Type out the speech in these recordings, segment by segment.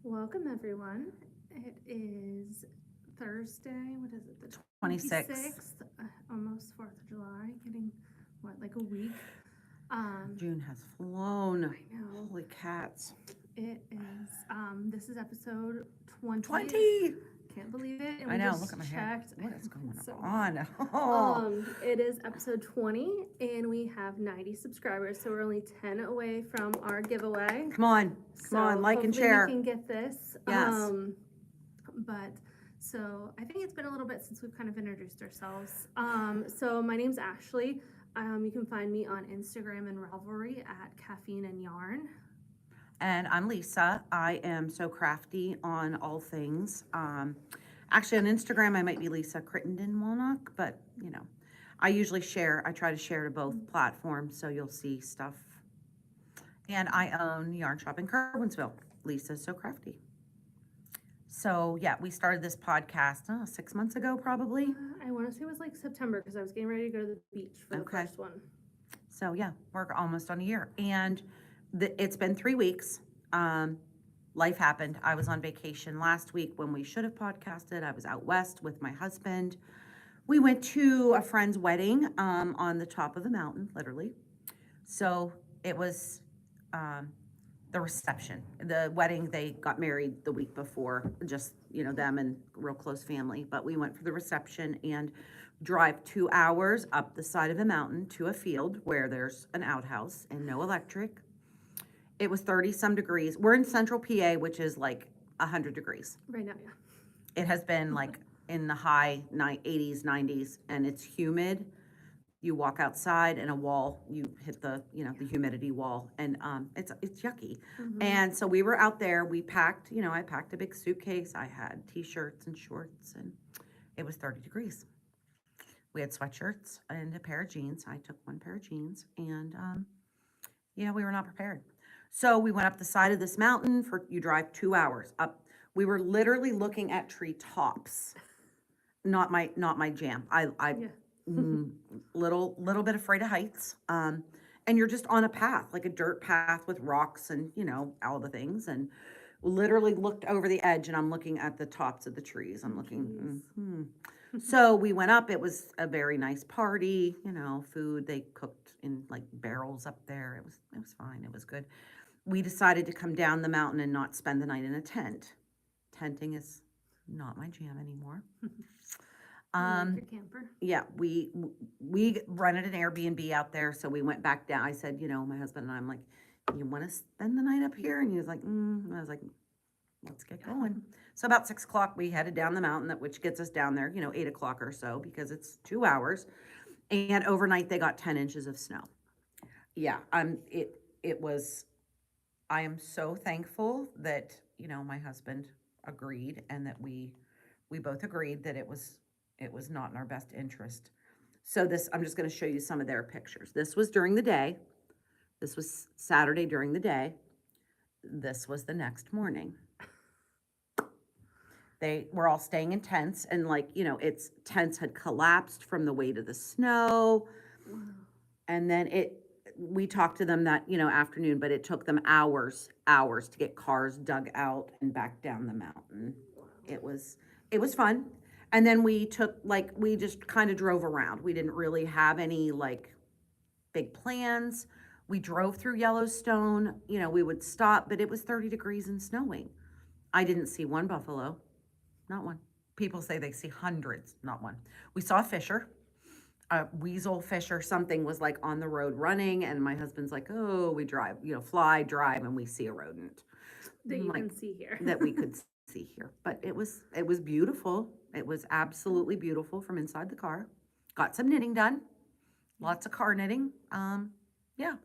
Welcome, everyone. It is Thursday. What is it? The 26. 26th. Almost 4th of July. Getting, like a week. June has flown. I know. Holy cats. It is. This is episode 20. 20! Can't believe it. And I we know, just look at my checked. hair. What is going So on? Oh. It is episode 20, and we have 90 subscribers, so we're only 10 away from our giveaway. Come on, like and share. We can get this. Yes. But so I think it's been a little bit since we've kind of introduced ourselves. So my name's Ashley. You can find me on Instagram and Ravelry at Caffeine and Yarn. And I'm Lisa. I am so crafty on all things. Actually, on Instagram, I might be Lisa Crittenden Walnock, but I usually share. I try to share to both platforms, so you'll see stuff. And I own Yarn Shop in Kerwinsville. Lisa So Crafty. So yeah, we started this podcast 6 months ago, probably. I want to say it was like September because I was getting ready to go to the beach for the first one. So yeah, we're almost on a year, and it's been 3 weeks. Life happened. I was on vacation last week when we should have podcasted. I was out west with my husband. We went to a friend's wedding on the top of the mountain, literally. So it was the reception. The wedding, they got married the week before, just, them and real close family. But we went for the reception and drive 2 hours up the side of a mountain to a field where there's an outhouse and no electric. It was 30 some degrees. We're in central PA, which is like 100 degrees. Right now, yeah. It has been like in the high 80s, 90s, and it's humid. You walk outside and a wall, you hit the humidity wall, and it's yucky. Mm-hmm. And so we were out there, we packed, I packed a big suitcase. I had t-shirts and shorts, and it was 30 degrees. We had sweatshirts and a pair of jeans. I took one pair of jeans, and we were not prepared. So we went up the side of this mountain you drive 2 hours up. We were literally looking at tree tops. Not my jam. Little bit afraid of heights. And you're just on a path, like a dirt path with rocks and, all the things. And literally looked over the edge, and I'm looking at the tops of the trees. I'm looking. So we went up. It was a very nice party, food. They cooked in like barrels up there. It was fine. It was good. We decided to come down the mountain and not spend the night in a tent. Tenting is not my jam anymore. Your camper. Yeah, we rented an Airbnb out there, so we went back down. I said, my husband and I'm like, you want to spend the night up here? And he was like, And I was like, let's get going. So about 6 o'clock, we headed down the mountain, which gets us down there, 8 o'clock or so, because it's 2 hours. And overnight, they got 10 inches of snow. Yeah, it was. I am so thankful that my husband agreed, and that we both agreed that it was not in our best interest. So I'm just going to show you some of their pictures. This was during the day. This was Saturday during the day. This was the next morning. They were all staying in tents, and its tents had collapsed from the weight of the snow. And then we talked to them that, afternoon, but it took them hours to get cars dug out and back down the mountain. It was fun. And then we just kind of drove around. We didn't really have any big plans. We drove through Yellowstone. We would stop, but it was 30 degrees and snowing. I didn't see one buffalo, not one. People say they see hundreds, not one. We saw a fisher. A weasel fish or something was on the road running, and my husband's like, oh, we drive, drive, and we see a rodent that you can see here. That we could see here. But it was beautiful. It was absolutely beautiful from inside the car. Got some knitting done, lots of car knitting. Yeah,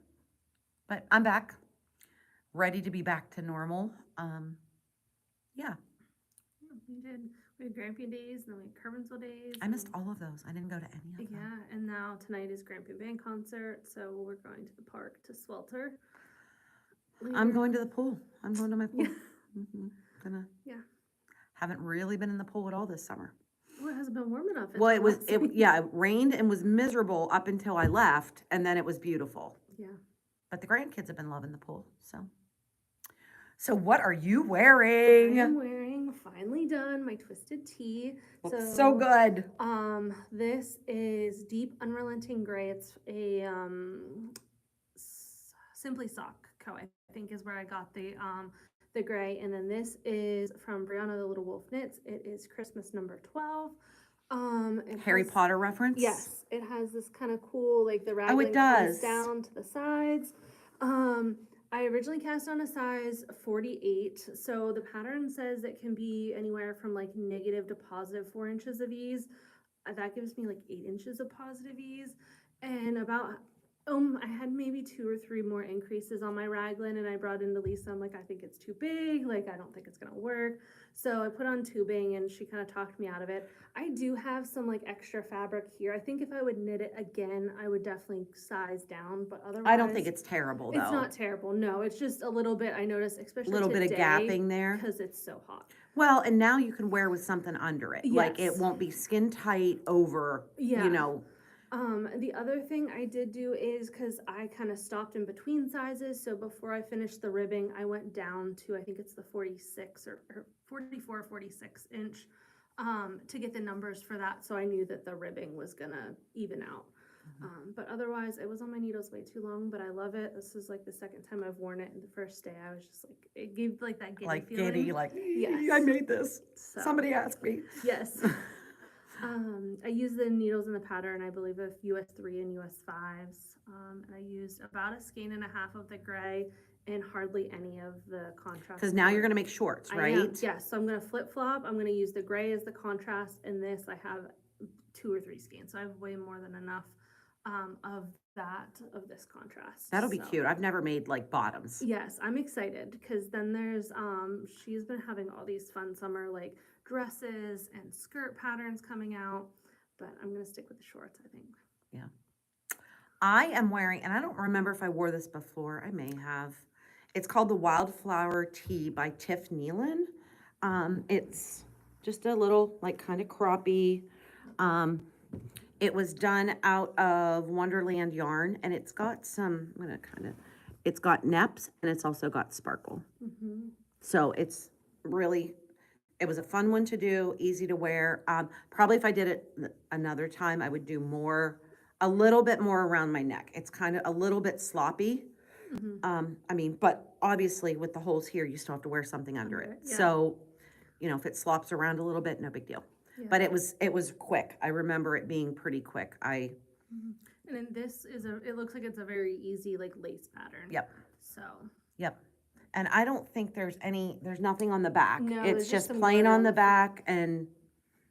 but I'm back, ready to be back to normal. Yeah. We had Grampy days, and then we had Kerwinsville days. I missed all of those. I didn't go to any of them. Yeah, and now tonight is Grampy Band concert, so we're going to the park to swelter. Later. I'm going to the pool. I'm going to my pool. Yeah. Haven't really been in the pool at all this summer. Well, it hasn't been warm enough. Well, it rained and was miserable up until I left, and then it was beautiful. Yeah. But the grandkids have been loving the pool, so. So what are you I wearing? am wearing, finally done, my twisted tee. Looks so good. This is deep unrelenting gray. It's a Simply Sock Co. I think is where I got the gray, and then this is from Brianna the Little Wolf Knits. It is Christmas number 12. It Harry has, Potter reference? yes, it has this kind of cool, like the Oh, raglan it does. comes down to the sides. I originally cast on a size 48, so the pattern says it can be anywhere from like negative to positive 4 inches of ease. That gives me like 8 inches of positive ease, and about I had maybe 2 or 3 more increases on my raglan, and I brought into Lisa. I'm like, I think it's too big. Like, I don't think it's gonna work. So I put on tubing, and she kind of talked me out of it. I do have some like extra fabric here. I think if I would knit it again, I would definitely size down. But otherwise, I don't think it's terrible though. it's not terrible. No, it's just a little bit. I noticed, A especially little bit of today, gapping there. because it's so hot. Well, and now you can wear with something under it. Like it Yes. won't be skin tight over, Yeah. you know. The other thing I did do is, because I kind of stopped in between sizes, so before I finished the ribbing, I went down to, I think it's the 46 or 44, 46 inch, to get the numbers for that, so I knew that the ribbing was gonna even out. But otherwise, it was on my needles way too long, but I love it. This is like the second time I've worn it, and the first day I was just like, it gave like that giddy Like feeling. giddy, like, Yes. I made this. So, Somebody asked me. yes. I used the needles in the pattern, I believe, of US 3 and US 5s. And I used about a skein and a half of the gray and hardly any of the contrast. Because now you're color. gonna make shorts, I right? am, yes. So I'm gonna flip flop. I'm gonna use the gray as the contrast, and this I have 2 or 3 skeins. So I have way more than enough of this contrast. That'll be So, cute. I've never made like bottoms. yes, I'm excited because then there's she's been having all these fun summer like dresses and skirt patterns coming out, but I'm gonna stick with the shorts, I think. I am wearing, and I don't remember if I wore this before. I may have. It's called the Wildflower Tee by Tiff Nealon. It's just a little like kind of croppy. It was done out of Wonderland yarn, and it's got some, it's got neps, and it's also got sparkle. Mm-hmm. So it's really, it was a fun one to do, easy to wear. Probably if I did it another time, I would do more, a little bit more around my neck. It's kind of a little bit sloppy. Mm-hmm. But obviously with the holes here, you still have to wear something under it. Yeah. So, if it slops around a little bit, no big deal. Yeah. But it was quick. I remember it being pretty quick. Mm-hmm. And then this is it looks like it's a very easy like lace pattern. Yep. So. Yep. And I don't think there's nothing on the back. No, It's there's just some plain glitter on on the the front. back, and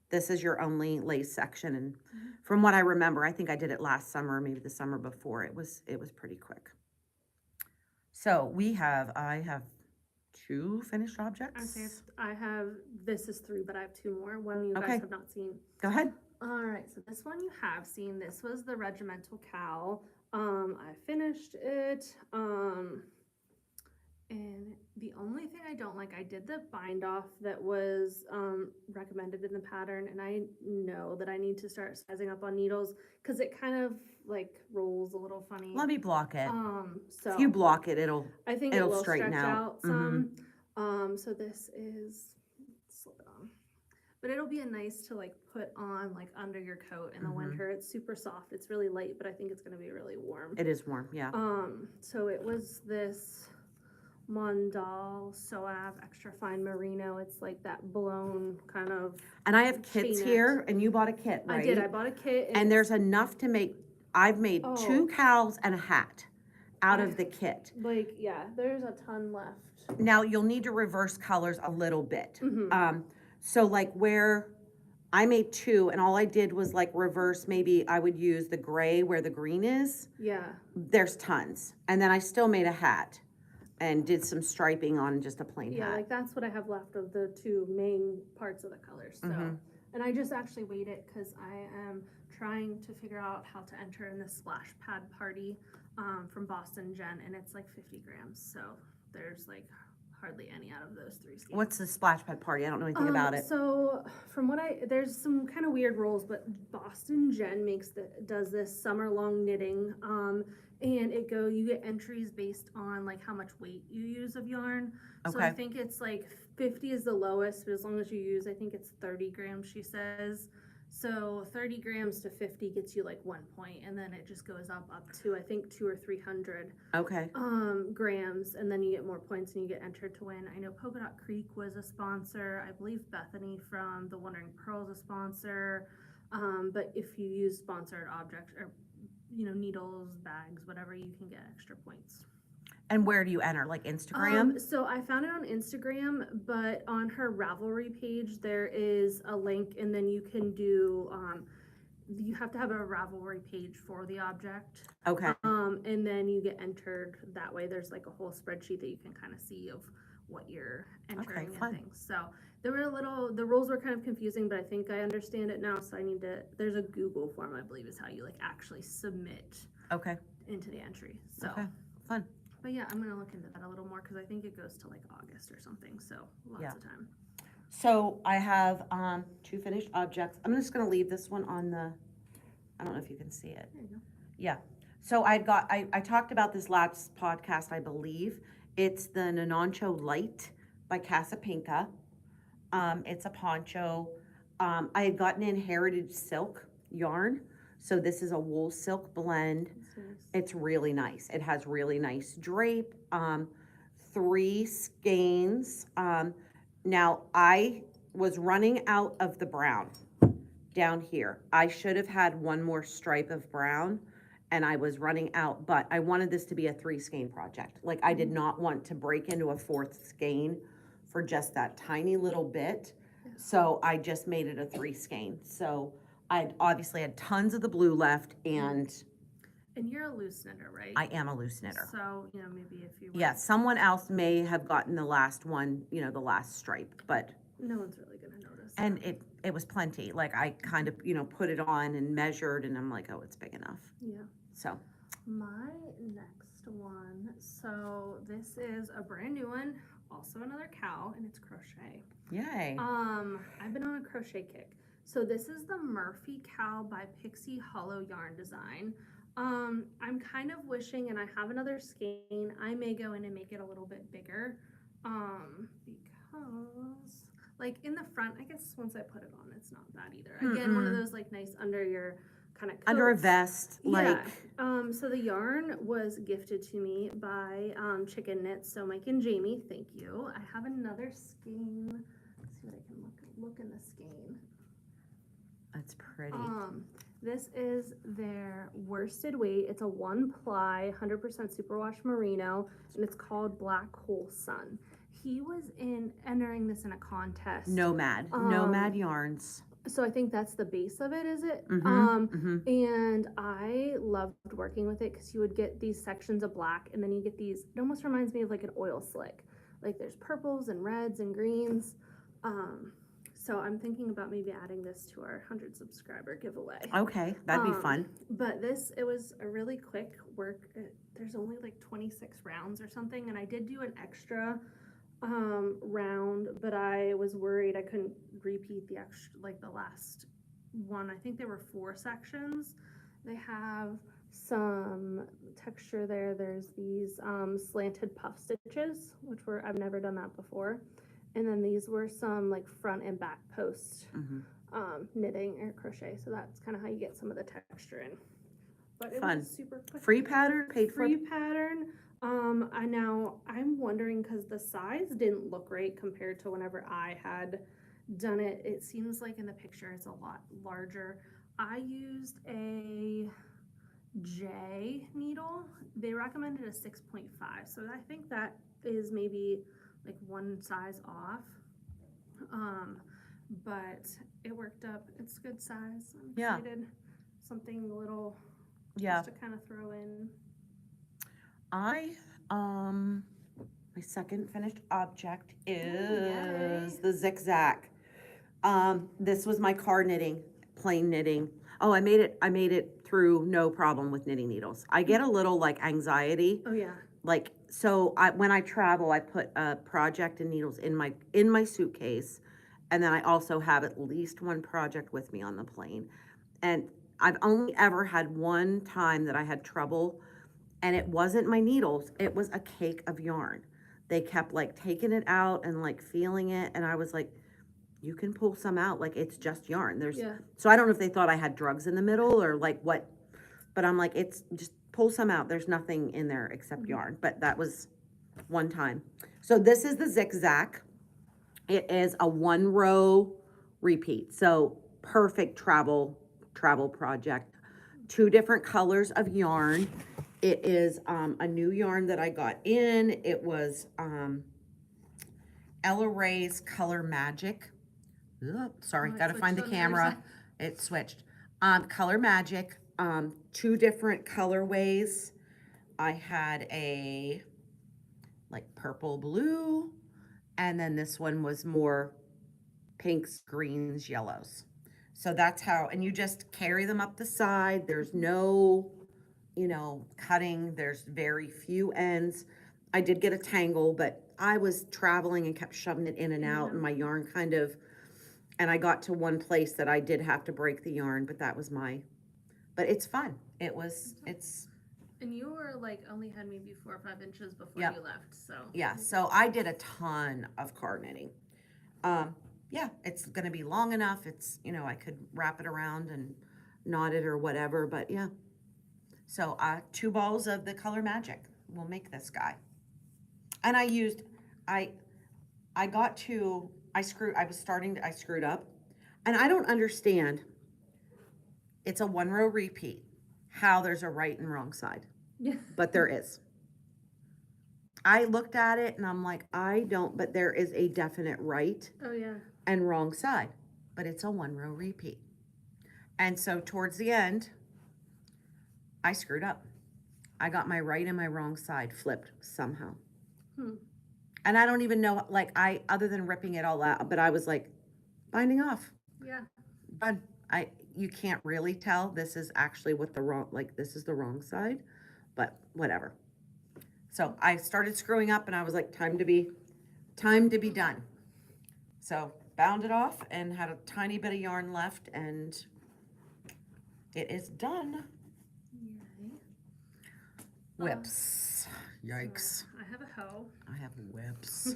this is your only lace section. And from what I remember, I think I did it last summer, maybe the summer before. It was pretty quick. So I have 2 finished objects. This is 3, but I have 2 more. One you Okay. guys have not seen. Go ahead. All right, so this one you have seen. This was the regimental cowl. I finished it. And the only thing I don't like, I did the bind off that was recommended in the pattern, and I know that I need to start sizing up on needles because it kind of like rolls a little funny. Let me block it. So If you block it, I think it'll it will straighten stretch out. out some. So this is, slip it on. But it'll be a nice to like put on like under your coat in the winter. It's super soft. It's really light, but I think it's gonna be really warm. It is warm, yeah. So it was this Mondal Soave extra fine merino. It's like that blown kind of. And I have kits chain here, and you bought a kit, right? I did. I bought a kit. And there's enough to make. I've made 2 cowls and a hat out of the kit. like, yeah, there's a ton left. Now you'll need to reverse colors a little bit. Mm-hmm. So like where I made 2, and all I did was like reverse, maybe I would use the gray where the green is. Yeah. There's tons. And then I still made a hat and did some striping on just a plain Yeah, hat. like that's what I have left of the 2 main parts of the colors. So, and I just actually waited because I am trying to figure out how to enter in this splash pad party from Boston Jen, and it's like 50 grams. So there's like hardly any out of those 3 skeins. What's the splash pad party? I don't know anything about it. So from what there's some kind of weird rules, but Boston Jen does this summer long knitting, and you get entries based on like how much weight you use of yarn. So I Okay. think it's like 50 is the lowest, but as long as you use, I think it's 30 grams, she says. So 30 grams to 50 gets you like 1 point, and then it just goes up to I think 200 or 300 Okay. grams, and then you get more points and you get entered to win. I know Polka Dot Creek was a sponsor. I believe Bethany from the Wandering Pearl is a sponsor. But if you use sponsored objects or needles, bags, whatever, you can get extra points. And where do you enter? Like Instagram? So I found it on Instagram, but on her Ravelry page there is a link, and then you can do you have to have a Ravelry page for the object. Okay. And then you get entered that way. There's like a whole spreadsheet that you can kind of see of what you're entering and fun. things. So the rules were kind of confusing, but I think I understand it now. So there's a Google form, I believe, is how you like actually submit Okay. into the entry. So, Okay. Fun. but yeah, I'm gonna look into that a little more because I think it goes to like August or something. So lots of time. So I have 2 finished objects. I'm just gonna leave this one on the, I don't know if you can see it. There you go. Yeah. So I talked about this last podcast, I believe. It's the Nanoncho Light by Casapinka. It's a poncho. I had gotten in Heritage Silk yarn. So this is a wool silk blend. That's nice. It's really nice. It has really nice drape. 3 skeins. Now I was running out of the brown down here. I should have had one more stripe of brown, and I was running out, but I wanted this to be a 3 skein project. Like I did not want to break into a 4th skein for just that tiny little bit. So I just made it a 3 skein. So I obviously had tons of the blue left, and you're a loose knitter, right? I am a loose knitter. So maybe if you Yeah, someone else may have gotten the last one, the last stripe, but no one's really gonna notice. and it was plenty. Like I kind of, put it on and measured, and I'm like, oh, it's big enough. Yeah. So My next one, so this is a brand new one, also another cow, and it's crochet. yay. I've been on a crochet kick. So this is the Murphy Cow by Pixie Hollow Yarn Design. I'm kind of wishing, and I have another skein, I may go in and make it a little bit bigger, because like in the front, I guess once I put it on, it's not bad either. Again, one of those like nice under your kind of Under a vest, like. Yeah. So the yarn was gifted to me by Chicken Knits. So Mike and Jamie, thank you. I have another skein. Let's see what I can look in the skein. That's pretty. This is their worsted weight. It's a 1-ply, 100% superwash merino, and it's called Black Hole Sun. He was entering this in a contest. Nomad yarns. So I think that's the base of it, is it? And I loved working with it because you would get these sections of black, and then you get these, it almost reminds me of like an oil slick. Like there's purples and reds and greens. So I'm thinking about maybe adding this to our 100 subscriber giveaway. Okay, that'd be fun. But it was a really quick work. There's only like 26 rounds or something, and I did do an extra round, but I was worried I couldn't repeat the extra, like the last one. I think there were 4 sections. They have some texture there. There's these slanted puff stitches, I've never done that before. And then these were some like front and back post knitting or crochet. So that's kind of how you get some of the texture in. But it was super quick. Free pattern, paid for? Free pattern. I'm wondering because the size didn't look right compared to whenever I had done it. It seems like in the picture it's a lot larger. I used a J needle. They recommended a 6.5. So I think that is maybe like one size off, but it worked up. It's good size. I'm excited. Something a little just to kind of throw in. My second finished object is the zigzag. This was my car knitting, plain knitting. Oh, I made it through no problem with knitting needles. I get a little like anxiety. Oh yeah. Like so when I travel, I put a project and needles in my suitcase, and then I also have at least one project with me on the plane. And I've only ever had one time that I had trouble, and it wasn't my needles, it was a cake of yarn. They kept like taking it out and like feeling it, and I was like, you can pull some out, like it's just yarn. Yeah. So I don't know if they thought I had drugs in the middle or like what, but I'm like, it's just pull some out. There's nothing in there except yarn. But that was one time. So this is the zigzag. It is a 1-row repeat. So perfect travel project. 2 different colors of yarn. It is a new yarn that I got in. It was Ella Ray's Color Magic. Sorry, Oh, it gotta find the switched on the other camera. side. It switched. Color Magic, 2 different colorways. I had a like purple blue, and then this one was more pinks, greens, yellows. So that's how, and you just carry them up the side. There's no, cutting. There's very few ends. I did get a tangle, but I was traveling and kept shoving it in and out, and my yarn kind of, and I got to one place that I did have to break the yarn, but but it's fun. It's, And you were like only had maybe 4 or 5 inches before Yep. you left, so. yeah, so I did a ton of card knitting. Yeah, it's gonna be long enough. It's, I could wrap it around and knot it or whatever, but yeah. So, 2 balls of the Color Magic will make this guy. And I screwed up, and I don't understand. It's a 1-row repeat, how there's a right and wrong side, Yeah. but there is. I looked at it and I'm like, but there is a definite right Oh, yeah. and wrong side, but it's a 1-row repeat. And so towards the end, I screwed up. I got my right and my wrong side flipped somehow. And I don't even know, like, other than ripping it all out, but I was like, binding off. Yeah. But you can't really tell. This is actually this is the wrong side, but whatever. So I started screwing up and I was like, time to be done. So bound it off and had a tiny bit of yarn left, and it is done. Yay. Whips. Yikes. So I have a hoe. I have whips.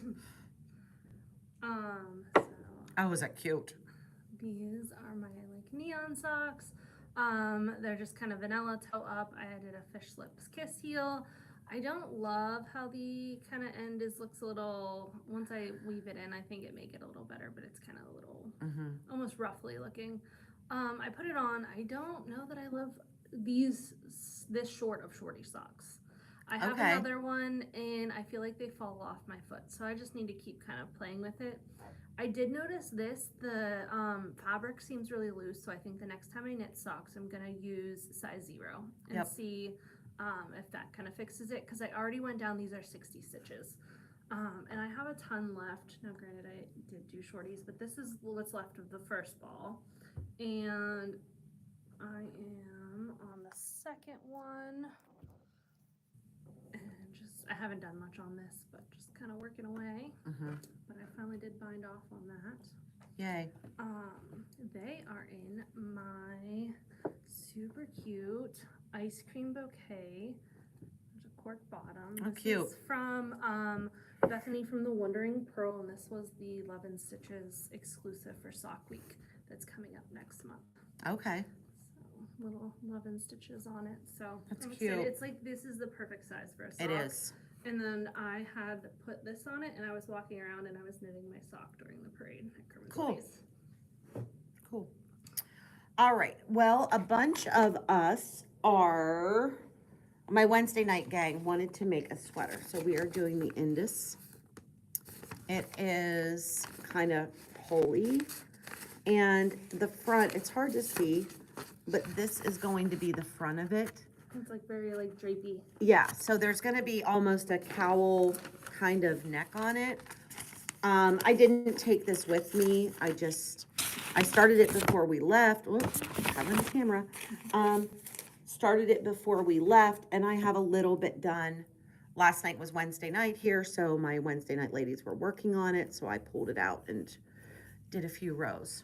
So Oh, is that cute? these are my like neon socks. They're just kind of vanilla toe up. I did a fish lips kiss heel. I don't love how the kind of end looks a little, once I weave it in, I think it make it a little better, but it's kind of a little, almost roughly looking. I put it on. I don't know that I love this short of shorty socks. I have Okay. another one and I feel like they fall off my foot, so I just need to keep kind of playing with it. I did notice the fabric seems really loose, so I think the next time I knit socks, I'm gonna use size 0 and see if that kind of fixes it, because I already went down, these are 60 stitches. And I have a ton left. Now granted, I did do shorties, but this is what's left of the first ball. And I am on the second one. And I haven't done much on this, but just kind of working away. But I finally did bind off on that. Yay. They are in my super cute ice cream bouquet. There's a cork bottom. Oh, This cute. is from Bethany from the Wondering Pearl, and this was the Love and Stitches exclusive for Sock Week that's coming up next month. Okay. So little Love and Stitches on it. So That's I'm cute. excited. It's like this is the perfect size for a sock. It is. And then I had put this on it, and I was walking around and I was knitting my sock during the parade at Kermit's Cool. Place. Cool. All right. Well, a bunch of us my Wednesday night gang wanted to make a sweater. So we are doing the Indus. It is kind of poly. And the front, it's hard to see, but this is going to be the front of it. It's like very like drapey. Yeah, so there's gonna be almost a cowl kind of neck on it. I didn't take this with me. I started it before we left. Oops, having the camera. Started it before we left, and I have a little bit done last night was Wednesday night here, so my Wednesday night ladies were working on it, so I pulled it out and did a few rows.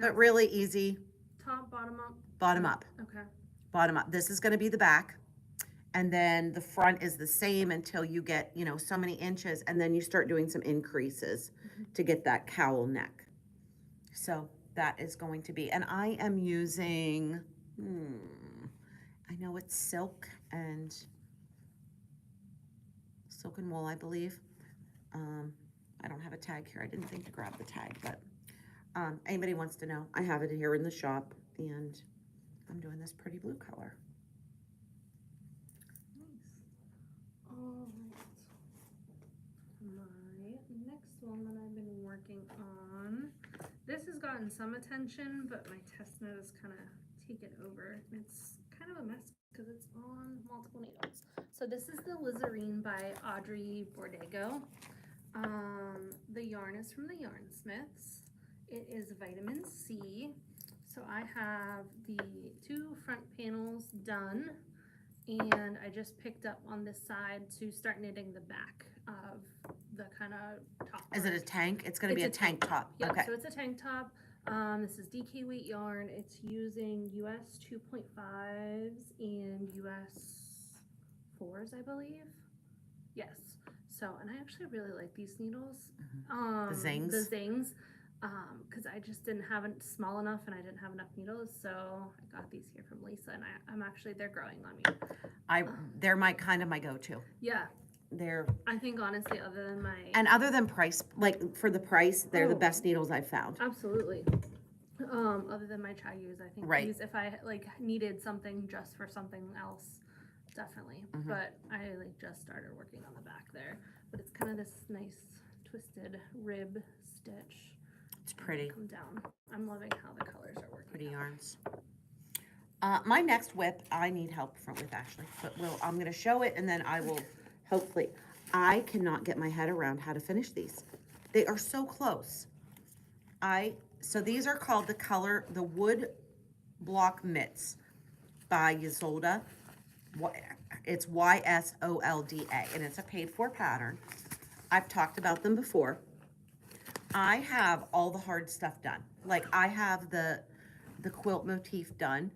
But really easy. Top, bottom up? Bottom up. Okay. Bottom up. This is going to be the back. And then the front is the same until you get, you know, so many inches, and then you start doing some increases to get that cowl neck. So that is going to be, and I am using, I know it's silk and wool, I believe. I don't have a tag here. I didn't think to grab the tag, but anybody wants to know, I have it here in the shop, and I'm doing this pretty blue color. Nice. All right. My next one that I've been working on, this has gotten some attention, but my test net is kind of taken over. It's kind of a mess because it's on multiple needles. So this is the Lizarine by Audrey Bordego. The yarn is from the Yarnsmiths. It is vitamin C. So I have the 2 front panels done, and I just picked up on this side to start knitting the back of the kind of top. Is it a tank? It's going to be a tank top. Yeah, okay. So it's a tank top. This is DK weight yarn. It's using US 2.5s and US 4s, I believe. Yes. So, and I actually really like these needles. The zings. The zings. Because I just didn't have it small enough, and I didn't have enough needles, so I got these here from Lisa, and I'm actually, they're growing on me. They're my go-to. Yeah. They're, I think honestly, other than my. and other than price, like for the price, they're the best needles I've found. Absolutely. Other than my Chayus, I think Right. these, if I like needed something just for something else, definitely. But I like just started working on the back there. But it's kind of this nice twisted rib stitch. It's pretty. Come down. I'm loving how the colors are working. Pretty yarns. My next whip, I need help from with Ashley, but I'm going to show it, and then I will hopefully. I cannot get my head around how to finish these. They are so close. So these are called the wood block mitts by Ysolda. It's Ysolda, and it's a paid for pattern. I've talked about them before. I have all the hard stuff done. Like I have the quilt motif done.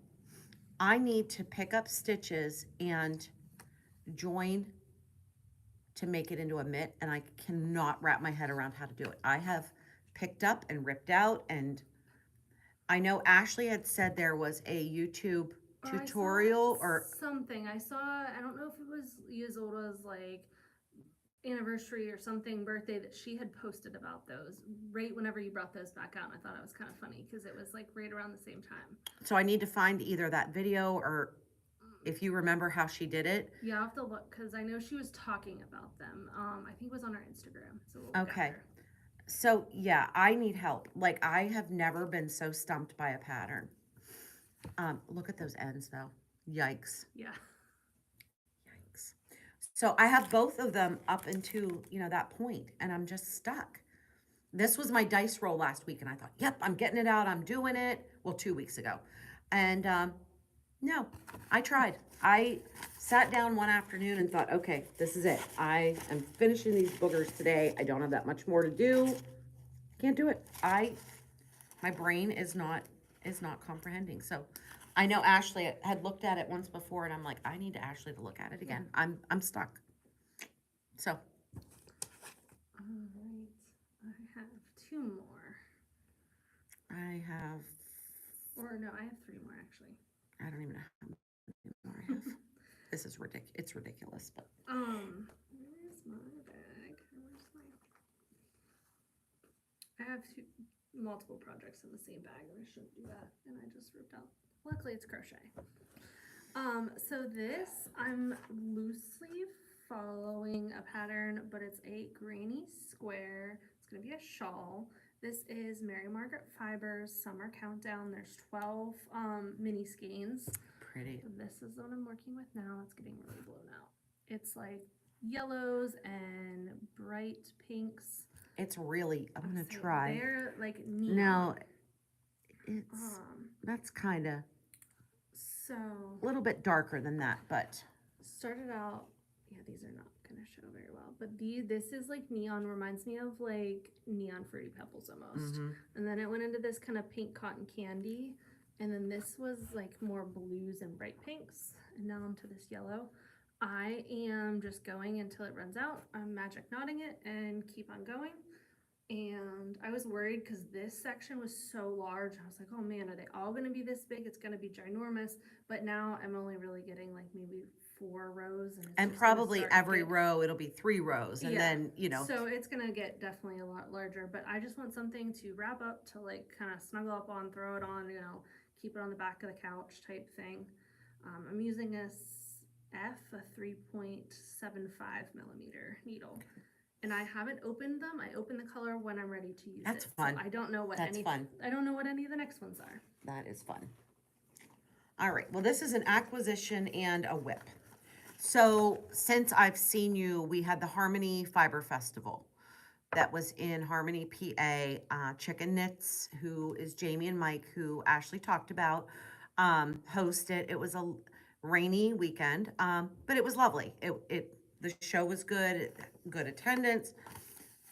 I need to pick up stitches and join to make it into a mitt, and I cannot wrap my head around how to do it. I have picked up and ripped out, and I know Ashley had said there was a YouTube tutorial or something. I don't know if it was Ysolda's like anniversary or something, birthday, that she had posted about those right whenever you brought those back out. And I thought it was kind of funny because it was like right around the same time. So I need to find either that video or if you remember how she did it. Yeah, I'll have to look because I know she was talking about them. I think it was on her Instagram. So we'll okay. So yeah, I need help. Like I have never been so stumped by a pattern. Look at those ends though. Yikes. Yeah. Yikes. So I have both of them up into, that point, and I'm just stuck. This was my dice roll last week, and I thought, yep, I'm getting it out. I'm doing it. Well, 2 weeks ago. And no, I tried. I sat down one afternoon and thought, okay, this is it. I am finishing these boogers today. I don't have that much more to do. Can't do it. My brain is not comprehending. So I know Ashley had looked at it once before, and I'm like, I need Ashley to look at it again. I'm stuck. So. All right. I have 2 more. I have 3 more actually. I don't even know how many more I have. This is ridiculous. It's ridiculous, but. Where's my bag? I have multiple projects in the same bag, and I shouldn't do that, and I just ripped out. Luckily, it's crochet. So this, I'm loosely following a pattern, but it's a granny square. It's going to be a shawl. This is Mary Margaret Fibers Summer Countdown. There's 12 mini skeins. Pretty. This is the one I'm working with now. It's getting really blown out. It's like yellows and bright pinks. It's really, I'm going to try. They're like neat. No, it's, that's kind of so a little bit darker than that, but. Started out yeah, these are not gonna show very well, but this is like neon, reminds me of like neon Fruity Pebbles almost. Mm-hmm. And then it went into this kind of pink cotton candy, and then this was like more blues and bright pinks, and now I'm to this yellow. I am just going until it runs out. I'm magic knotting it and keep on going. And I was worried because this section was so large. I was like, oh man, are they all going to be this big? It's going to be ginormous. But now I'm only really getting like maybe 4 rows. And, it's And just gonna probably start to every get- row, it'll be 3 rows, and Yeah. then, you know, So it's going to get definitely a lot larger. But I just want something to wrap up, to like kind of snuggle up on, throw it on, keep it on the back of the couch type thing. I'm using a a 3.75 millimeter needle. And I haven't opened them. I open the color when I'm ready to use That's it. fun. So I don't know what That's fun. I don't know what any of the next ones are. that is fun. All right, well, this is an acquisition and a whip. So since I've seen you, we had the Harmony Fiber Festival that was in Harmony, PA. Chicken Knits, who is Jamie and Mike, who Ashley talked about, hosted. It was a rainy weekend, but it was lovely. The show was good, good attendance.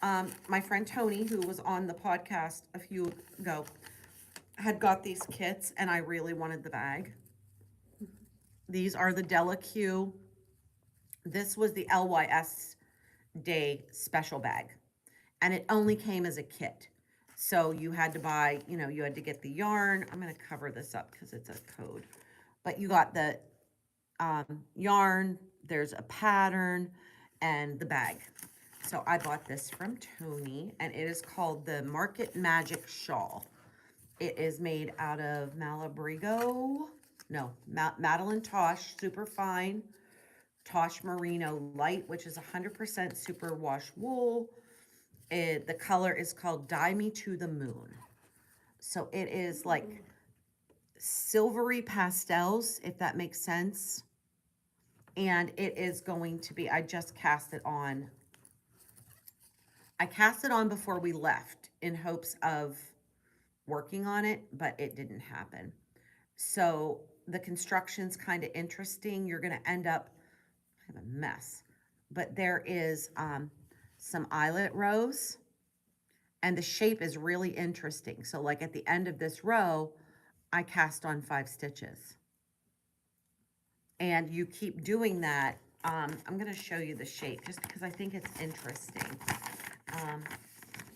My friend Tony, who was on the podcast a few ago, had got these kits, and I really wanted the bag. These are the Della Q. This was the LYS Day special bag, and it only came as a kit. So you had to buy, you had to get the yarn. I'm going to cover this up because it's a code. But you got the yarn, there's a pattern, and the bag. So I bought this from Tony, and it is called the Market Magic Shawl. It is made out of Madeline Tosh Super Fine Tosh Merino Light, which is 100% superwash wool. The color is called Dye Me to the Moon. So it is like silvery pastels, if that makes sense. And it is going to be, I just cast it on. I cast it on before we left in hopes of working on it, but it didn't happen. So the construction's kind of interesting. You're going to end up, I have a mess, but there is some eyelet rows, and the shape is really interesting. So like at the end of this row, I cast on 5 stitches. And you keep doing that. I'm going to show you the shape just because I think it's interesting.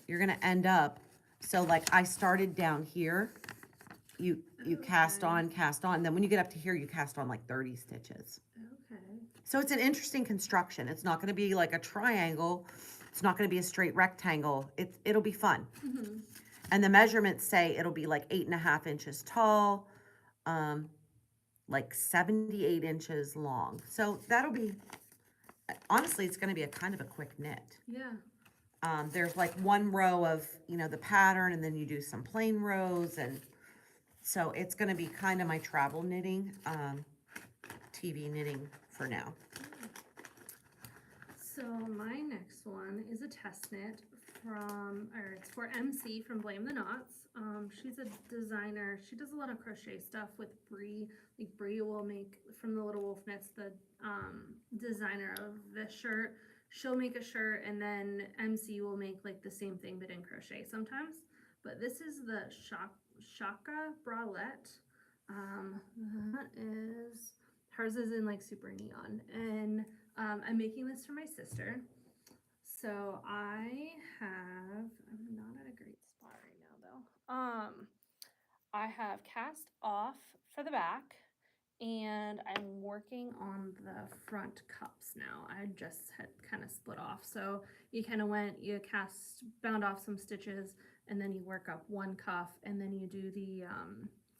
You're going to end up, so like I started down here, you cast on, then when you get up to here, you cast on like 30 stitches. Okay. So it's an interesting construction. It's not going to be like a triangle. It's not going to be a straight rectangle. It'll be fun. Mm-hmm. And the measurements say it'll be like 8.5 inches tall, like 78 inches long. So that'll be, honestly, it's going to be a kind of a quick knit. Yeah. There's like one row of, the pattern, and then you do some plain rows. And so it's going to be kind of my travel knitting, TV knitting for now. So my next one is a test knit it's for MC from Blame the Knots. She's a designer. She does a lot of crochet stuff with Bree. Like Bree will make, from the Little Wolf Knits, the designer of this shirt. She'll make a shirt, and then MC will make like the same thing but in crochet sometimes. But this is the Shaka bralette. That is, hers is in like super neon, and I'm making this for my sister. So I'm not at a great spot right now though. I have cast off for the back, and I'm working on the front cups now. I just had kind of split off. So you bound off some stitches, and then you work up one cuff, and then you do the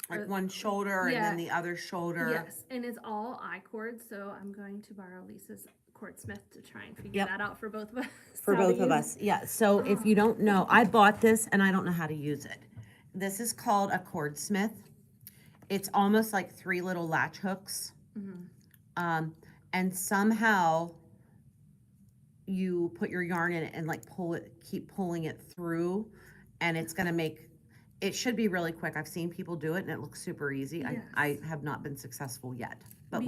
Like one shoulder and then the other shoulder. Yes, and it's all I-cord, so I'm going to borrow Lisa's cordsmith to try and figure that out for both of us. For both of us, yeah. So if you don't know, I bought this and I don't know how to use it. This is called a cordsmith. It's almost like 3 little latch hooks. Mm-hmm. And somehow you put your yarn in it and like keep pulling it through, and it's gonna make, it should be really quick. I've seen people do it and it looks super easy. Yes. I have not been successful yet. But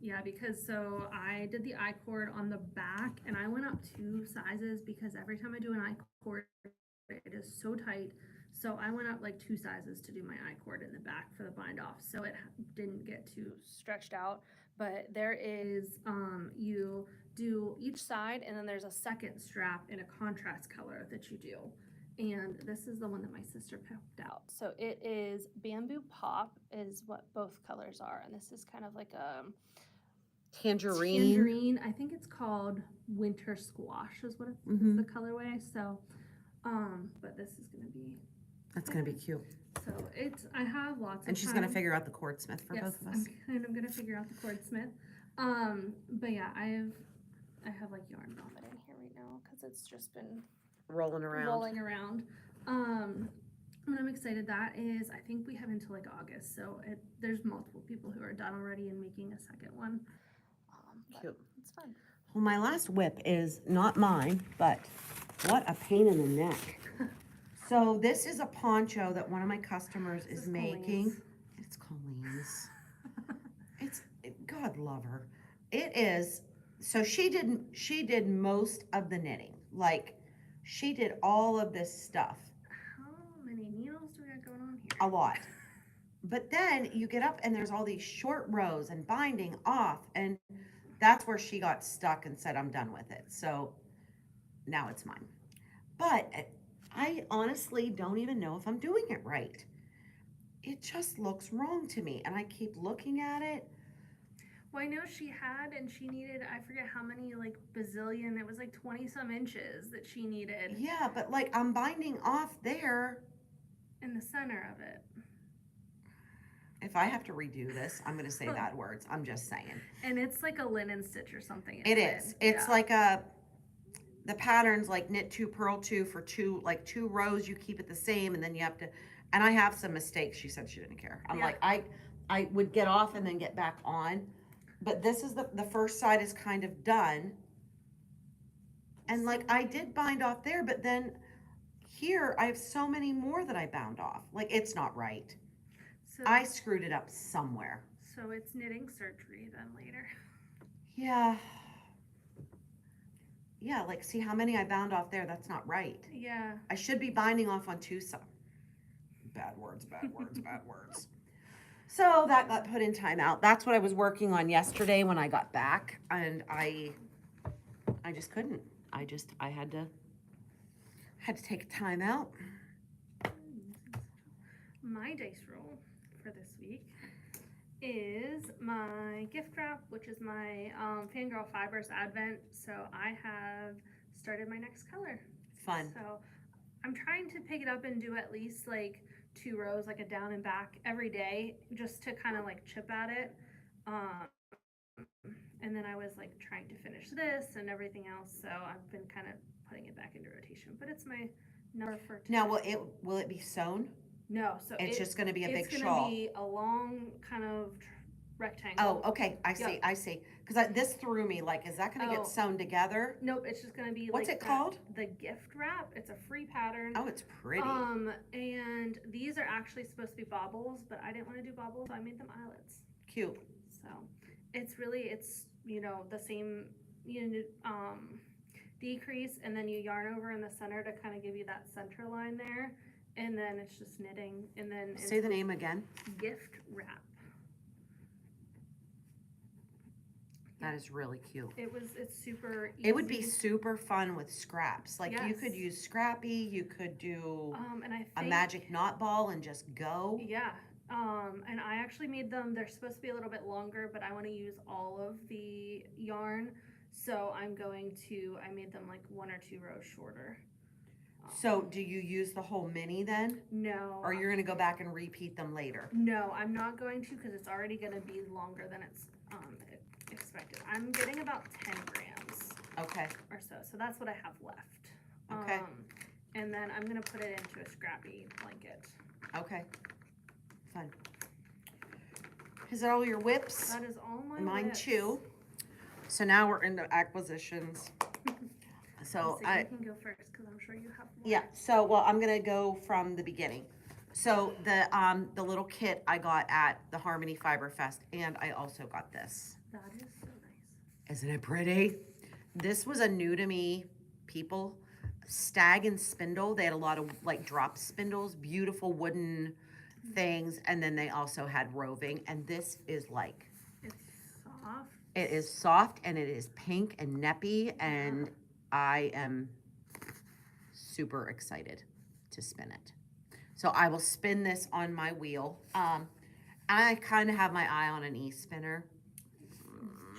Yeah, because so I did the I cord on the back and I went up 2 sizes because every time I do an I cord, it is so tight. So I went up like 2 sizes to do my I cord in the back for the bind off. So it didn't get too stretched out. But there is, you do each side and then there's a second strap in a contrast color that you do. And this is the one that my sister picked out. So it is Bamboo Pop is what both colors are. And this is kind of like a tangerine. I think it's called Winter Squash is what it's Mhm. the colorway. So, but this is gonna be. That's gonna be cute. So I have lots of And she's gonna figure out the cordsmith for both of us. I'm gonna figure out the cordsmith. But yeah, I have like yarn vomit in here right now because it's just been Rolling around. And I'm excited. That is, I think we have until like August. So there's multiple people who are done already and making a second one. Cute. It's fun. Well, my last whip is not mine, but what a pain in the neck. So this is a poncho that one of my customers is making. It's Colleen's. God love her. It is, so she did most of the knitting. Like, she did all of this stuff. How many needles do we got going on here? A lot. But then you get up and there's all these short rows and binding off, and that's where she got stuck and said, I'm done with it. So now it's mine. But I honestly don't even know if I'm doing it right. It just looks wrong to me, and I keep looking at it. Well, I know she needed, I forget how many, like bazillion, it was like 20 some inches that she needed. Yeah, but like I'm binding off there. In the center of it. If I have to redo this, I'm going to say bad words. I'm just saying. And it's like a linen stitch or something. It is. It's like the pattern's like knit 2, purl 2 for 2 rows. You keep it the same, and then you have to, and I have some mistakes. She said she didn't care. I'm like, I would get off and then get back on. But this is the first side is kind of done. And like I did bind off there, but then here I have so many more that I bound off. Like, it's not right. So I screwed it up somewhere. So it's knitting surgery then later. Yeah. Yeah, like see how many I bound off there? That's not right. Yeah. I should be binding off on 2 sides. Bad words, bad words, bad words. So that got put in timeout. That's what I was working on yesterday when I got back, and I just couldn't. I had to take a time out. My dice roll for this week is my gift wrap, which is my Fangirl Fibers Advent. So I have started my next color. Fun. So I'm trying to pick it up and do at least like 2 rows, like a down and back every day, just to kind of like chip at it. And then I was like trying to finish this and everything else. So I've been kind of putting it back into rotation, but it's my number for today. Now, will it be sewn? No, so it's just going to be a big shawl. It's going to be a long kind of rectangle. Oh, okay. I see. I see. Because this threw me. Like, is that going to get sewn together? Nope. It's just going to be. What's like it called? The gift wrap. It's a free pattern. Oh, it's pretty. And these are actually supposed to be baubles, but I didn't want to do baubles, so I made them eyelets. Cute. So it's the same decrease, and then you yarn over in the center to kind of give you that center line there. And then it's just knitting, and then say the name again. Gift wrap. That is really cute. It's super easy. It would be super fun with scraps. Like, yes. You could use Scrappy, you could do and I think, a magic knot ball and just go. Yeah. And I actually made them, they're supposed to be a little bit longer, but I want to use all of the yarn. So I made them like 1 or 2 rows shorter. So do you use the whole mini then? No. Or you're going to go back and repeat them later? No, I'm not going to, because it's already going to be longer than it's expected. I'm getting about 10 grams. Okay. Or so. So that's what I have left. Okay. And then I'm going to put it into a scrappy blanket. Okay. Fun. Is that all your whips? That is all my Mine whips. too. So now we're into acquisitions. So you can go first because I'm sure you have more. Yeah. So well, I'm gonna go from the beginning. So the little kit I got at the Harmony Fiber Fest, and I also got this. That is so nice. Isn't it pretty? This was a new to me people. Stag and spindle. They had a lot of like drop spindles, beautiful wooden things, and then they also had roving. And this is like, It's soft. it is soft and it is pink and neppy, and I am super excited to spin it. So I will spin this on my wheel. I kind of have my eye on an e-spinner.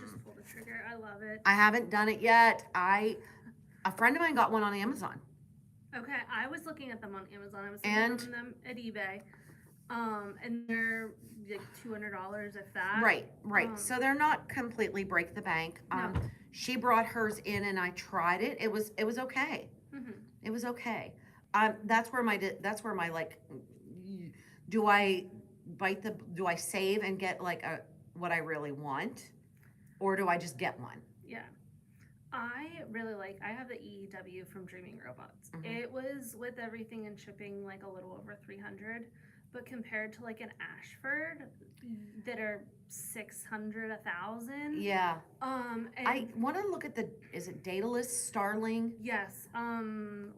Just pull the trigger. I love it. I haven't done it yet. A friend of mine got one on Amazon. Okay, I was looking at them on Amazon. I was And- looking at them at eBay. And they're like $200 if that. Right. So they're not completely break the bank. No. She brought hers in and I tried it. It was okay. Mm-hmm. It was okay. That's where my like, do I do I save and get like what I really want, or do I just get one? Yeah. I really I have the EW from Dreaming Robots. Mhm. It was with everything and shipping like a little over 300, but compared to like an Ashford that are 600, 1,000. Yeah. And I want to look at is it Daedalus Starling? yes,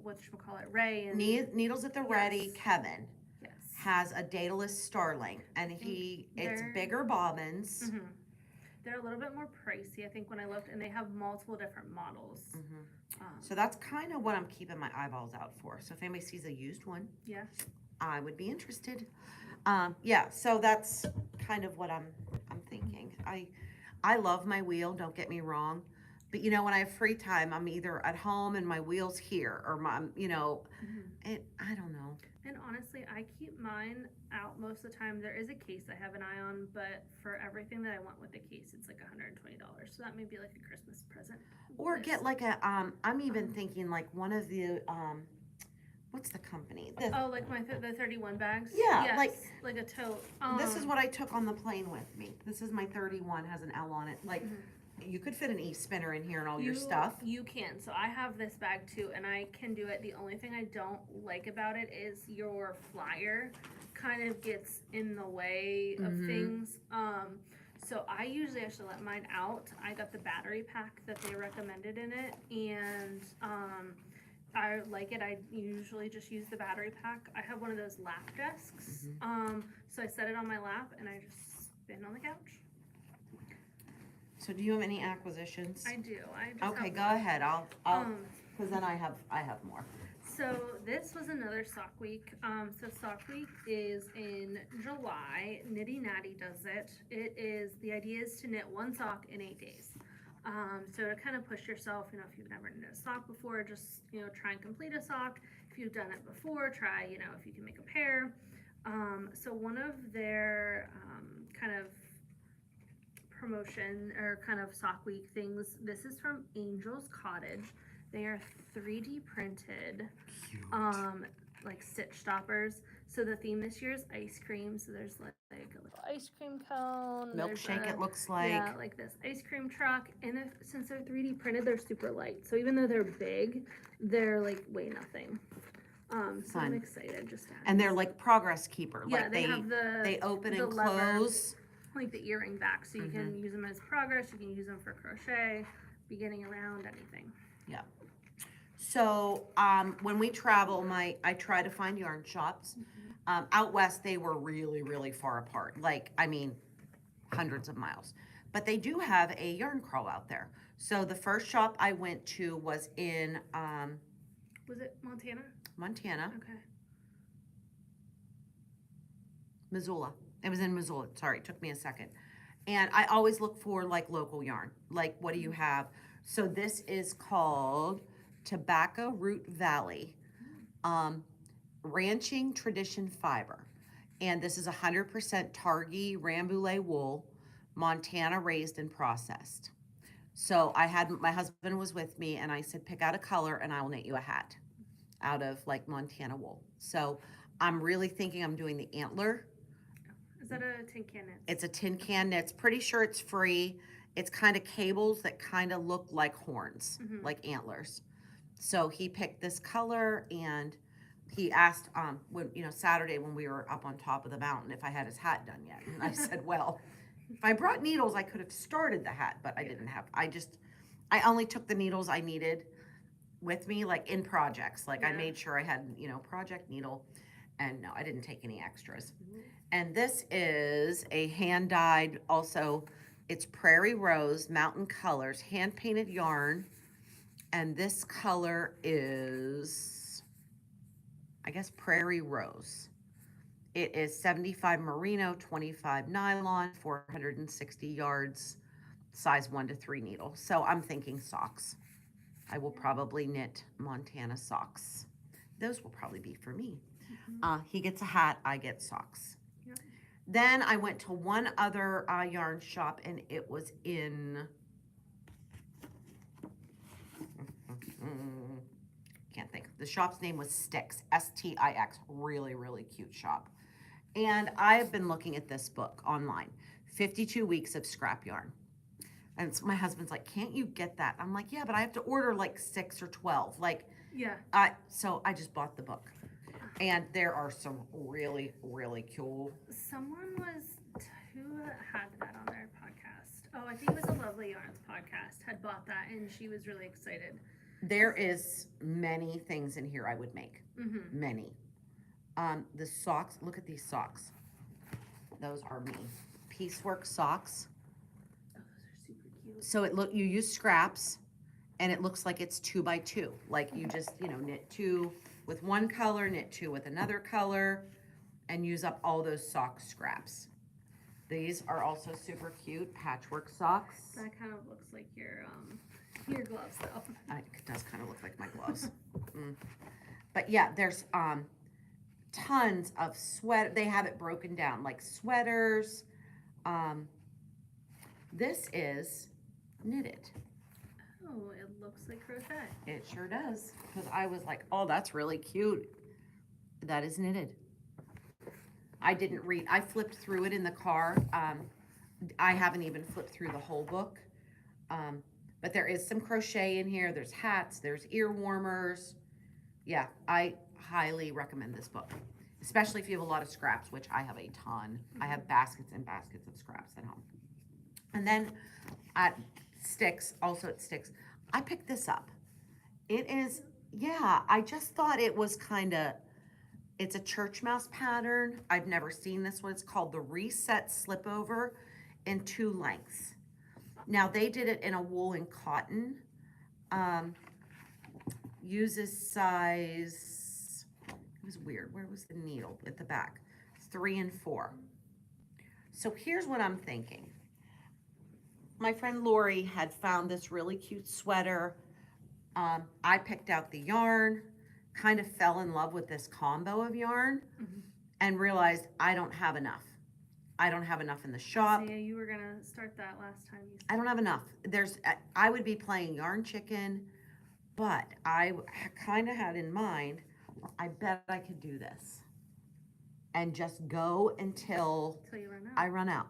whatchamacallit, Ray and Needles at the Ready, Yes. Kevin yes. has a Daedalus Starling, and it's they're- bigger bobbins. Mhm. They're a little bit more pricey, I think, when I looked, and they have multiple different models. So that's kind of what I'm keeping my eyeballs out for. So if anybody sees a used one, Yeah. I would be interested. Yeah, so that's kind of what I'm thinking. I love my wheel, don't get me wrong. But when I have free time, I'm either at home and my wheel's here, or I don't know. And honestly, I keep mine out most of the time. There is a case I have an eye on, but for everything that I want with the case, it's like $120. So that may be like a Christmas present. Or list. get like I'm even thinking like one of the, what's the company? Oh, like the 31 bags? Yeah, Yes, like a tote. This is what I took on the plane with me. This is my 31, has an L on it. Like, you could fit an e-spinner in here and all your stuff. You can. So I have this bag too, and I can do it. The only thing I don't like about it is your flyer kind of gets in the way of things. So I usually actually let mine out. I got the battery pack that they recommended in it, and I like it. I usually just use the battery pack. I have one of those lap desks. So I set it on my lap and I just spin on the couch. So do you have any acquisitions? I do. Okay, go ahead. I'll because then I have more. So this was another sock week. So sock week is in July. Nitty Natty does it. The idea is to knit one sock in 8 days. So to kind of push yourself, if you've never knit a sock before, just, try and complete a sock. If you've done it before, try, if you can make a pair. So one of their kind of promotion or kind of sock week things, this is from Angel's Cottage. They are 3D printed, Cute. like stitch stoppers. So the theme this year is ice cream. So there's like a little ice cream cone. Milkshake, it looks like. Yeah, like this ice cream truck. And since they're 3D printed, they're super light. So even though they're big, they're like weigh nothing. So I'm excited just to have And they're these. like progress keeper. Yeah, Like they have they open the and lever. close. Like the earring back, so you can use them as progress. You can use them for crochet, beginning around, anything. Yeah. So when we travel, I try to find yarn shops. Out west, they were really, really far apart. Like, I mean, hundreds of miles. But they do have a yarn crawl out there. So the first shop I went to was in Was it Montana? Montana, Okay. Missoula. It was in Missoula. Sorry, it took me a second. And I always look for like local yarn. Like, what do you have? So this is called Tobacco Root Valley Ranching Tradition Fiber. And this is 100% Targhee Rambouillet wool, Montana raised and processed. So my husband was with me and I said, pick out a color and I will knit you a hat out of like Montana wool. So I'm really thinking I'm doing the antler. Is that a tin can knit? It's a tin can knit. Pretty sure it's free. It's kind of cables that kind of look like horns, like antlers. So he picked this color and he asked when Saturday when we were up on top of the mountain if I had his hat done yet. And I said, well, If I brought needles, I could have started the hat, but I Yeah. didn't have. I only took the needles I needed with me, like in projects. Like I Yeah. made sure I had, project needle, and no, I didn't take any extras. Mhm. And this is a hand dyed, also, it's Prairie Rose Mountain Colors, hand painted yarn. And this color is, I guess, Prairie Rose. It is 75 merino, 25 nylon, 460 yards, size 1 to 3 needle. So I'm thinking socks. I will Yeah. probably knit Montana socks. Those will probably be for me. Mhm. He gets a hat, I get socks. Yep. Then I went to one other yarn shop, and it was in, can't think. The shop's name was Stix, Stix. Really, really cute shop. And I've been looking at this book online, 52 Weeks of Scrap Yarn. And so my husband's like, can't you get that? I'm like, yeah, but I have to order like 6 or 12. Like, Yeah. so I just bought the book. And there are some really, really cool. Someone who had that on their podcast. Oh, I think it was a Lovely Yarns podcast. Had bought that, and she was really excited. There is many things in here I would make. Mm-hmm. Many. The socks, look at these socks. Those are me. Piecework socks. Oh, those are super cute. So you use scraps, and it looks like it's 2 by 2. Like you just, knit 2 with one color, knit 2 with another color, and use up all those sock scraps. These are also super cute patchwork socks. That kind of looks like your gloves though. It does kind of look like my gloves. But yeah, there's tons of sweat. They have it broken down like sweaters. This is knitted. Oh, it looks like crochet. It sure does. Because I was like, oh, that's really cute. That is knitted. I didn't read. I flipped through it in the car. I haven't even flipped through the whole book. But there is some crochet in here. There's hats. There's ear warmers. Yeah, I highly recommend this book, especially if you have a lot of scraps, which I have a ton. I have baskets and baskets of scraps at home. And then at Stix, I picked this up. It is, yeah, I just thought it was it's a church mouse pattern. I've never seen this one. It's called the Reset Slipover in 2 lengths. Now they did it in a wool and cotton. Uses size, it was weird. Where was the needle? At the back, 3 and 4. So here's what I'm thinking. My friend Lori had found this really cute sweater. I picked out the yarn, kind of fell in love with this combo of yarn, and realized I don't have enough. I don't have enough in the shop. So yeah, you were gonna start that last time. I don't have enough. I would be playing Yarn Chicken, but I kind of had in mind, I bet I could do this and just go until you run out. I run out.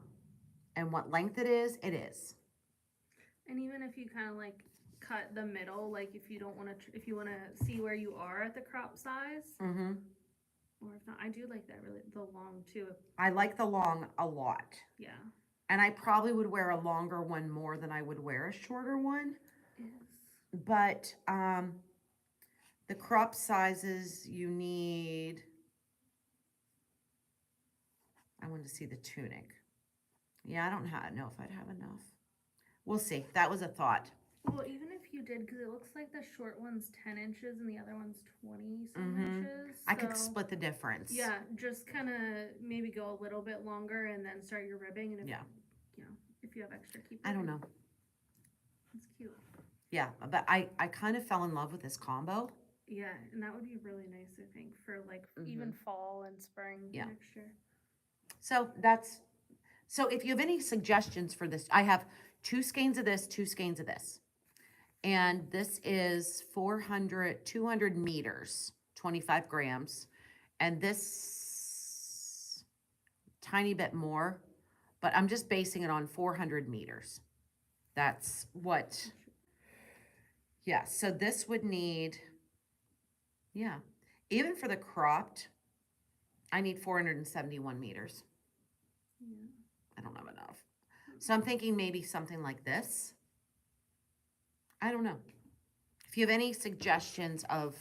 And what length it is, it is. And even if you kind of like cut the middle, like if you don't want to, if you want to see where you are at the crop size, Mm-hmm. or if not, I do like that really the long too. I like the long a lot. Yeah. And I probably would wear a longer one more than I would wear a shorter one. Yes. But the crop sizes you need, I wanted to see the tunic. Yeah, I don't know if I'd have enough. We'll see. That was a thought. Well, even if you did, because it looks like the short one's 10 inches and the other one's 20 some inches. I could so- split the difference. Yeah, just kind of maybe go a little bit longer and then start your ribbing. And if, if you have extra, keep it. I don't know. It's cute. Yeah, but I kind of fell in love with this combo. Yeah, and that would be really nice, I think, for like even fall and spring next year. So if you have any suggestions for this, I have 2 skeins of this, 2 skeins of this. And this is 200 meters, 25 grams. And this tiny bit more, but I'm just basing it on 400 meters. That's what, yeah. So this would need, even for the cropped, I need 471 meters. Yeah. I don't have enough. So I'm thinking maybe something like this. I don't know. If you have any suggestions of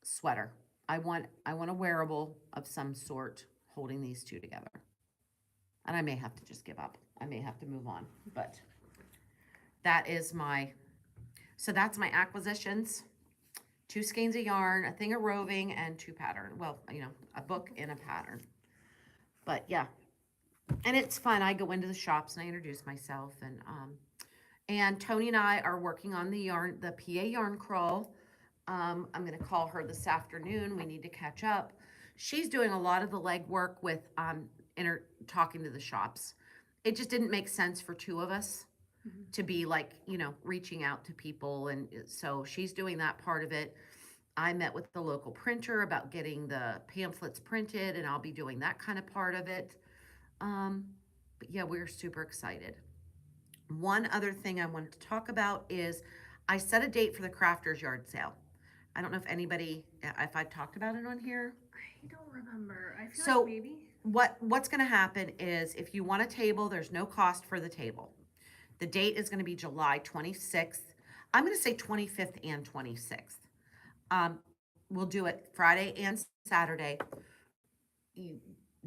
sweater, I want a wearable of some sort holding these two together. And I may have to just give up. I may have to move on, but that is so that's my acquisitions. 2 skeins of yarn, a thing of roving, and 2 pattern. Well, a book and a pattern. But yeah, and it's fun. I go into the shops and I introduce myself, and Tony and I are working on the PA yarn crawl. I'm gonna call her this afternoon. We need to catch up. She's doing a lot of the legwork with talking to the shops. It just didn't make sense for 2 of us to be like, reaching out to people. And so she's doing that part of it. I met with the local printer about getting the pamphlets printed, and I'll be doing that kind of part of it. But yeah, we're super excited. One other thing I wanted to talk about is I set a date for the crafters yard sale. I don't know if I talked about it on here. I don't remember. I feel So like maybe. What's going to happen is if you want a table, there's no cost for the table. The date is going to be July 26th. I'm going to say 25th and 26th. We'll do it Friday and Saturday. You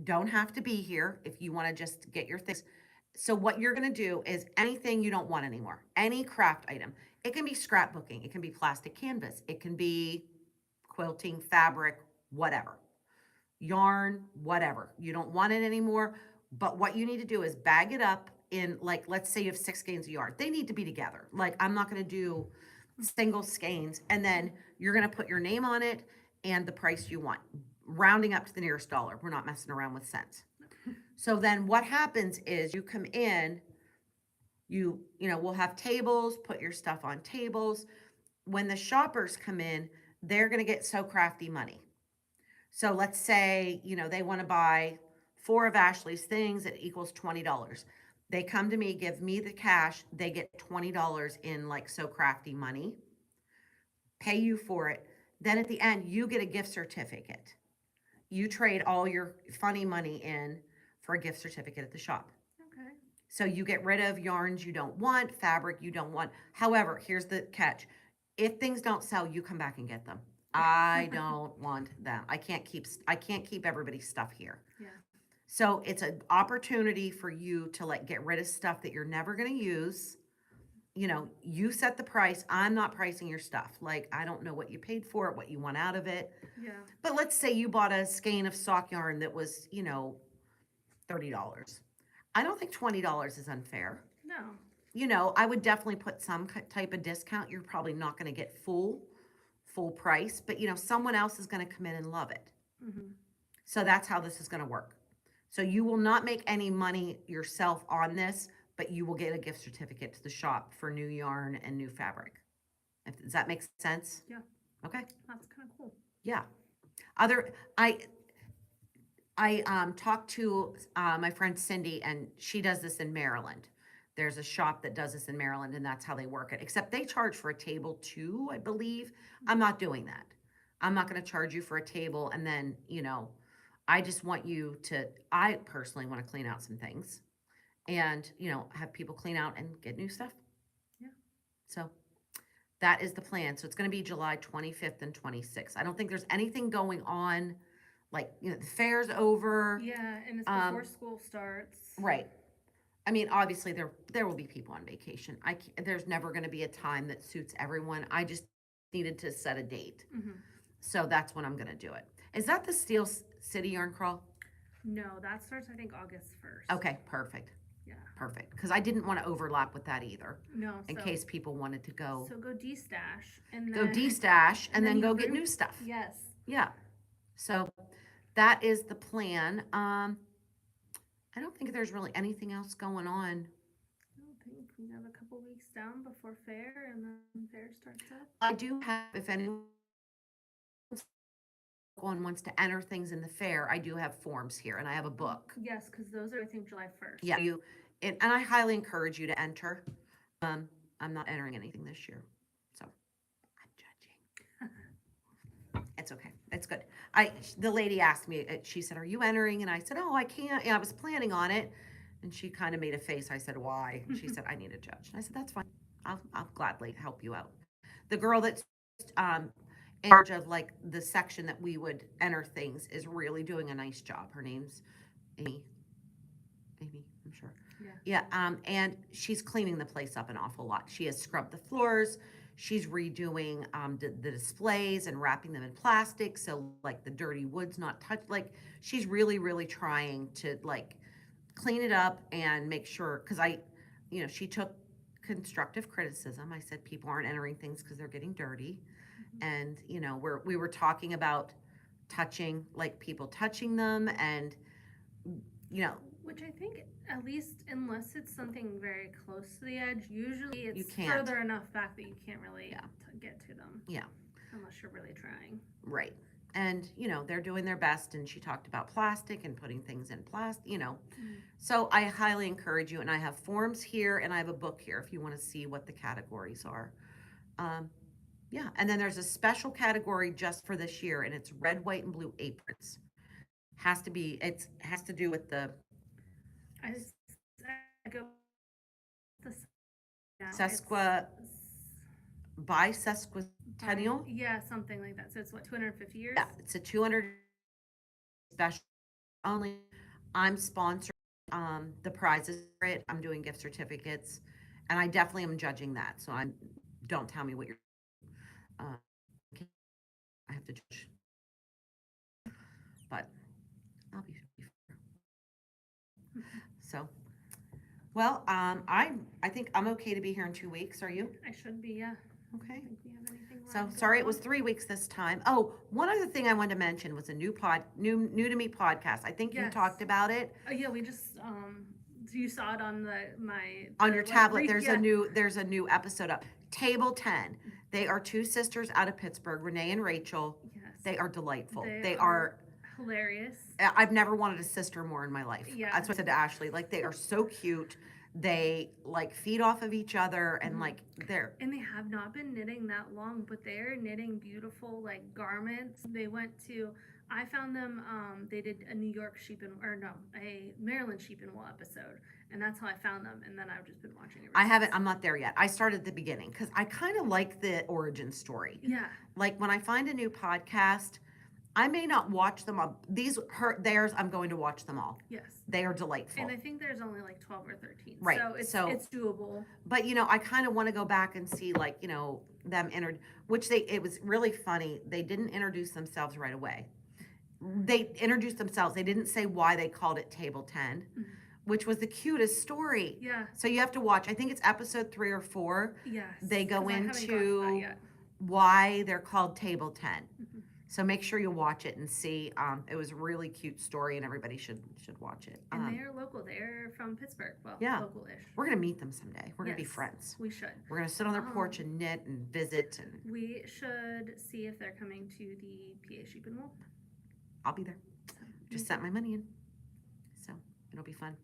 don't have to be here if you want to just get your things. So what you're going to do is anything you don't want anymore, any craft item. It can be scrapbooking. It can be plastic canvas. It can be quilting, fabric, whatever. Yarn, whatever. You don't want it anymore. But what you need to do is bag it up in, like, let's say you have 6 skeins of yarn. They need to be together. Like, I'm not going to do single skeins. And then you're going to put your name on it and the price you want, rounding up to the nearest dollar. We're not messing around with cents. So then what happens is you come in, we'll have tables, put your stuff on tables. When the shoppers come in, they're going to get So Crafty money. So let's say, they want to buy 4 of Ashley's things, it equals $20. They come to me, give me the cash, they get $20 in like So Crafty money, pay you for it. Then at the end, you get a gift certificate. You trade all your funny money in for a gift certificate at the shop. Okay. So you get rid of yarns you don't want, fabric you don't want. However, here's the catch. If things don't sell, you come back and get them. I don't want them. I can't keep everybody's stuff here. Yeah. So it's an opportunity for you to like get rid of stuff that you're never going to use. You set the price. I'm not pricing your stuff. Like, I don't know what you paid for it, what you want out of it. Yeah. But let's say you bought a skein of sock yarn that was, $30. I don't think $20 is unfair. No. I would definitely put some type of discount. You're probably not going to get full price, but someone else is going to come in and love it. Mm-hmm. So that's how this is going to work. So you will not make any money yourself on this, but you will get a gift certificate to the shop for new yarn and new fabric. Does that make sense? Yeah. Okay. That's kind of cool. Yeah. I talked to my friend Cindy, and she does this in Maryland. There's a shop that does this in Maryland, and that's how they work it. Except they charge for a table too, I believe. I'm not doing that. I'm not going to charge you for a table, and then, I just want I personally want to clean out some things and, have people clean out and get new stuff. Yeah. So that is the plan. So it's going to be July 25th and 26th. I don't think there's anything going on, like, the fair's over. Yeah, and it's before school starts. Right. I mean, obviously there will be people on vacation. There's never going to be a time that suits everyone. I just needed to set a date. Mm-hmm. So that's when I'm going to do it. Is that the Steel City Yarn Crawl? No, that starts, I think, August 1st. Okay, perfect. Yeah. Perfect. Because I didn't want to overlap with that either. No. In case people wanted to go. So go D-stash. And Go then, D-stash and then you go get new stuff. Yes. Yeah. So that is the plan. I don't think there's really anything else going on. I don't think we have a couple weeks down before fair, and then fair starts up. I do have, if anyone wants to enter things in the fair, I do have forms here, and I have a book. Yes, because those are, I think, July 1st. Yeah, and I highly encourage you to enter. I'm not entering anything this year, so I'm judging. It's okay. It's good. The lady asked me, she said, "Are you entering?" And I said, "Oh, I can't. Yeah, I was planning on it." And she kind of made a face. I said, why? And she said, I need a judge. And I said, that's fine. I'll gladly help you out. The girl that's in charge of like the section that we would enter things is really doing a nice job. Her name's Amy. Amy, I'm sure. Yeah. Yeah, and she's cleaning the place up an awful lot. She has scrubbed the floors. She's redoing the displays and wrapping them in plastic so like the dirty wood's not touched. Like she's really, really trying to like clean it up and make sure because she took constructive criticism. I said people aren't entering things because they're getting dirty, and we were talking about touching like people touching them and Which I think, at least unless it's something very close to the edge, usually You it's can't. further enough back that you can't really Yeah. get to them. Yeah. Unless you're really trying. Right. And, they're doing their best. And she talked about plastic and putting things in plastic. So I highly encourage you. And I have forms here and I have a book here if you want to see what the categories are. Yeah. And then there's a special category just for this year, and it's red, white, and blue aprons. It has to do with the I go now. Bisesquicentennial. Yeah, something like that. So it's what, 250 years? Yeah, it's a 200 special only. I'm sponsoring the prizes for it. I'm doing gift certificates, and I definitely am judging that. So don't tell me what you're. I have to judge, but I'll be fair. So, well, I think I'm okay to be here in 2 weeks. Are you? I should be, yeah. Okay. I think we have anything So wrong. sorry, it was 3 weeks this time. Oh, one other thing I wanted to mention was a new new to me podcast. I think you Yes. talked about it Oh, yeah, we just, you saw it on on your tablet. yeah. There's a new episode up. Table 10. They are two sisters out of Pittsburgh, Renee and Rachel. Yes. They are delightful. They are hilarious. I've never wanted a sister more in my life. Yeah. That's what I said to Ashley. Like they are so cute. They like feed off of each other and like they're. And they have not been knitting that long, but they're knitting beautiful like garments. I found them, they did a a Maryland sheep and wool episode. And that's how I found them. And then I've just been watching it. I'm not there yet. I started at the beginning because I kind of like the origin story. Yeah. Like when I find a new podcast, I may not watch them all. Theirs, I'm going to watch them all. Yes. They are delightful. And I think there's only like 12 or 13. Right. So it's doable. But I kind of want to go back and see like, them it was really funny. They didn't introduce themselves right away. They introduced themselves. They didn't say why they called it Table 10, which was the cutest story. Yeah. So you have to watch. I think it's episode 3 or 4. Yes. They go 'cause I haven't gotten to that into yet. why they're called Table 10. So make sure you watch it and see. It was a really cute story, and everybody should watch it. And they're local. They're from Pittsburgh. Well, Yeah. local-ish. We're gonna meet them someday. We're gonna be Yes, friends. We should. We're gonna sit on their porch and knit and visit, and We should see if they're coming to the PA Sheep and Wool. I'll be there. Just sent my money in, so it'll be fun.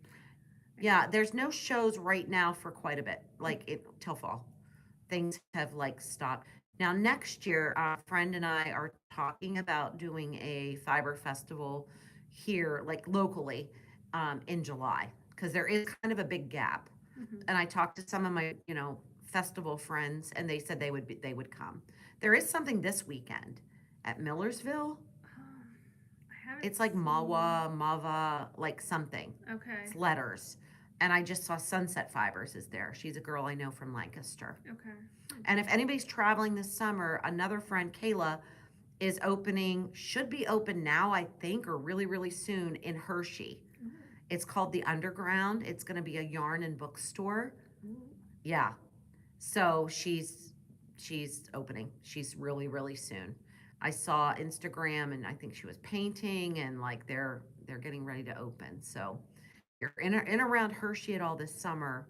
Yeah, there's no shows right now for quite a bit, till fall. Things have like stopped. Now next year, a friend and I are talking about doing a fiber festival here, like locally, in July, because there is kind of a big gap. And I talked to some of my, festival friends, and they said they would come. There is something this weekend at Millersville. It's like Mava, like something. Okay. It's letters. And I just saw Sunset Fibers is there. She's a girl I know from Lancaster. Okay. And if anybody's traveling this summer, another friend, Kayla, should be open now, I think, or really, really soon in Hershey. It's called The Underground. It's going to be a yarn and bookstore. Yeah. So she's opening. She's really, really soon. I saw Instagram, and I think she was painting, and like they're getting ready to open. So if you're in around Hershey at all this summer,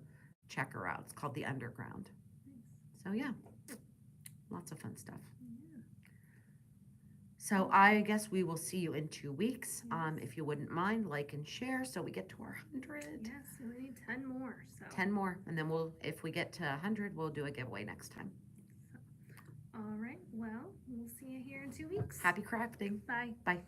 check her out. It's called The Underground. So yeah, lots of fun stuff. So I guess we will see you in 2 weeks. If you wouldn't mind, like and share so we get to our 100. Yes, we need 10 more. So 10 more, and then if we get to 100, we'll do a giveaway next time. All right. Well, we'll see you here in 2 weeks. Happy crafting. Bye. Bye.